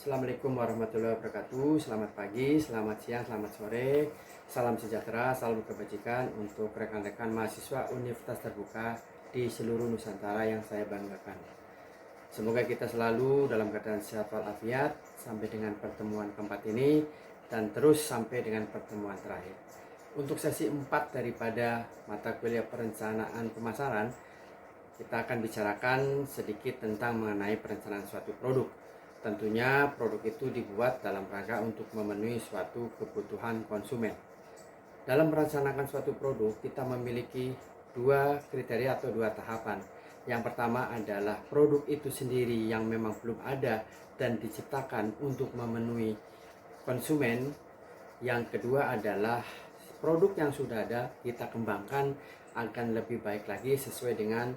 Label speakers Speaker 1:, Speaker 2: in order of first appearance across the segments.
Speaker 1: Assalamualaikum warahmatullahi wabarakatuh. Selamat pagi, selamat siang, selamat sore. Salam sejahtera, salam kebajikan untuk rekan-rekan mahasiswa Universitas Terbuka di seluruh Nusantara yang saya banggakan. Semoga kita selalu dalam keadaan sehat walafiat sampai dengan pertemuan keempat ini dan terus sampai dengan pertemuan terakhir. Untuk sesi 4 daripada mata kuliah perencanaan pemasaran, kita akan bicarakan sedikit tentang mengenai perencanaan suatu produk. Tentunya produk itu dibuat dalam rangka untuk memenuhi suatu kebutuhan konsumen. Dalam merencanakan suatu produk, kita memiliki dua kriteria atau dua tahapan. Yang pertama adalah produk itu sendiri yang memang belum ada dan diciptakan untuk memenuhi konsumen. Yang kedua adalah produk yang sudah ada kita kembangkan akan lebih baik lagi sesuai dengan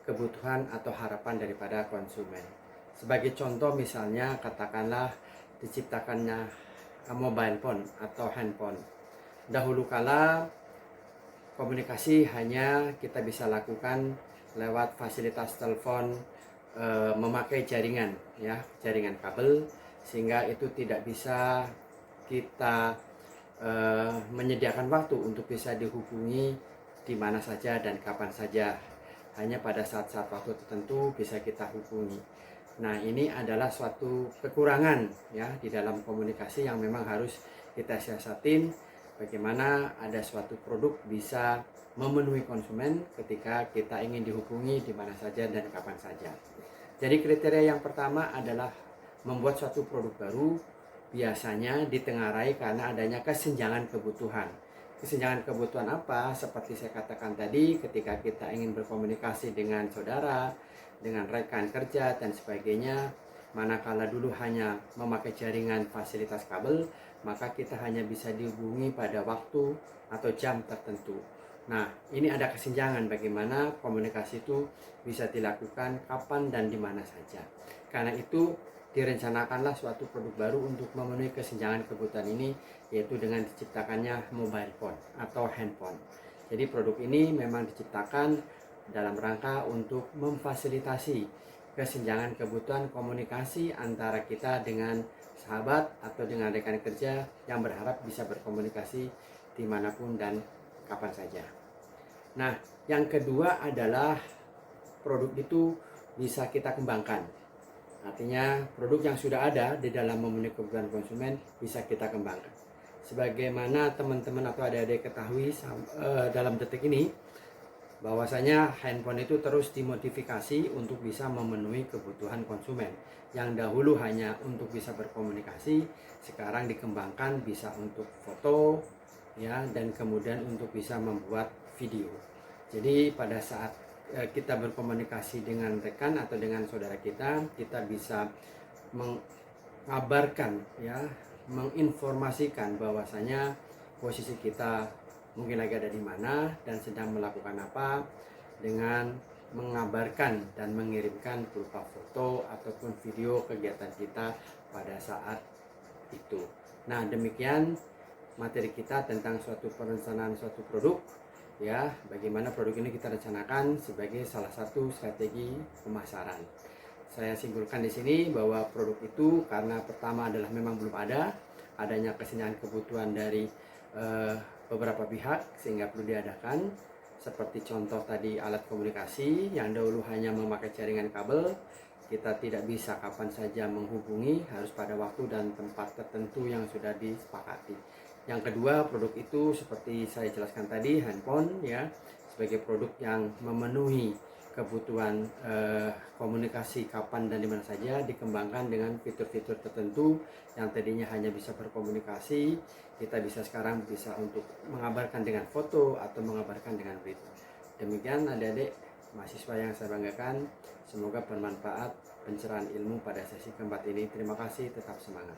Speaker 1: kebutuhan atau harapan daripada konsumen. Sebagai contoh misalnya katakanlah diciptakannya mobile phone atau handphone. Dahulu kala komunikasi hanya kita bisa lakukan lewat fasilitas telepon memakai jaringan jaringan kabel, sehingga itu tidak bisa kita menyediakan waktu untuk bisa dihubungi di mana saja dan kapan saja. Hanya pada saat-saat waktu tertentu bisa kita hubungi. Nah, ini adalah suatu kekurangan di dalam komunikasi yang memang harus kita siasatin, bagaimana ada suatu produk bisa memenuhi konsumen ketika kita ingin dihubungi di mana saja dan kapan saja. Jadi kriteria yang pertama adalah membuat suatu produk baru biasanya ditengarai karena adanya kesenjangan kebutuhan. Kesenjangan kebutuhan apa? Seperti saya katakan tadi, ketika kita ingin berkomunikasi dengan saudara, dengan rekan kerja dan sebagainya, manakala dulu hanya memakai jaringan fasilitas kabel, maka kita hanya bisa dihubungi pada waktu atau jam tertentu. Nah, ini ada kesenjangan bagaimana komunikasi itu bisa dilakukan kapan dan di mana saja. Karena itu direncanakanlah suatu produk baru untuk memenuhi kesenjangan kebutuhan ini, yaitu dengan diciptakannya mobile phone atau handphone. Jadi produk ini memang diciptakan dalam rangka untuk memfasilitasi kesenjangan kebutuhan komunikasi antara kita dengan sahabat atau dengan rekan kerja yang berharap bisa berkomunikasi dimanapun dan kapan saja. Nah, yang kedua adalah produk itu bisa kita kembangkan. Artinya produk yang sudah ada di dalam memenuhi kebutuhan konsumen bisa kita kembangkan. Sebagaimana teman-teman atau adik-adik ketahui dalam detik ini, bahwasanya handphone itu terus dimodifikasi untuk bisa memenuhi kebutuhan konsumen. Yang dahulu hanya untuk bisa berkomunikasi, sekarang dikembangkan bisa untuk foto dan kemudian untuk bisa membuat video. Jadi pada saat kita berkomunikasi dengan rekan atau dengan saudara kita bisa mengabarkan menginformasikan bahwasanya posisi kita mungkin lagi ada di mana dan sedang melakukan apa, dengan mengabarkan dan mengirimkan berupa foto ataupun video kegiatan kita pada saat itu. Nah, demikian materi kita tentang suatu perencanaan suatu produk, bagaimana produk ini kita rencanakan sebagai salah satu strategi pemasaran. Saya simpulkan di sini bahwa produk itu karena pertama adalah memang belum adanya kesenjangan kebutuhan dari beberapa pihak sehingga perlu diadakan. Seperti contoh tadi alat komunikasi yang dahulu hanya memakai jaringan kabel, kita tidak bisa kapan saja menghubungi, harus pada waktu dan tempat tertentu yang sudah disepakati. Yang kedua, produk itu seperti saya jelaskan tadi, handphone sebagai produk yang memenuhi kebutuhan komunikasi kapan dan dimana saja, dikembangkan dengan fitur-fitur tertentu yang tadinya hanya bisa berkomunikasi, kita bisa sekarang bisa untuk mengabarkan dengan foto atau mengabarkan dengan video. Demikian adik-adik mahasiswa yang saya banggakan, semoga bermanfaat pencerahan ilmu pada sesi keempat ini. Terima kasih, tetap semangat.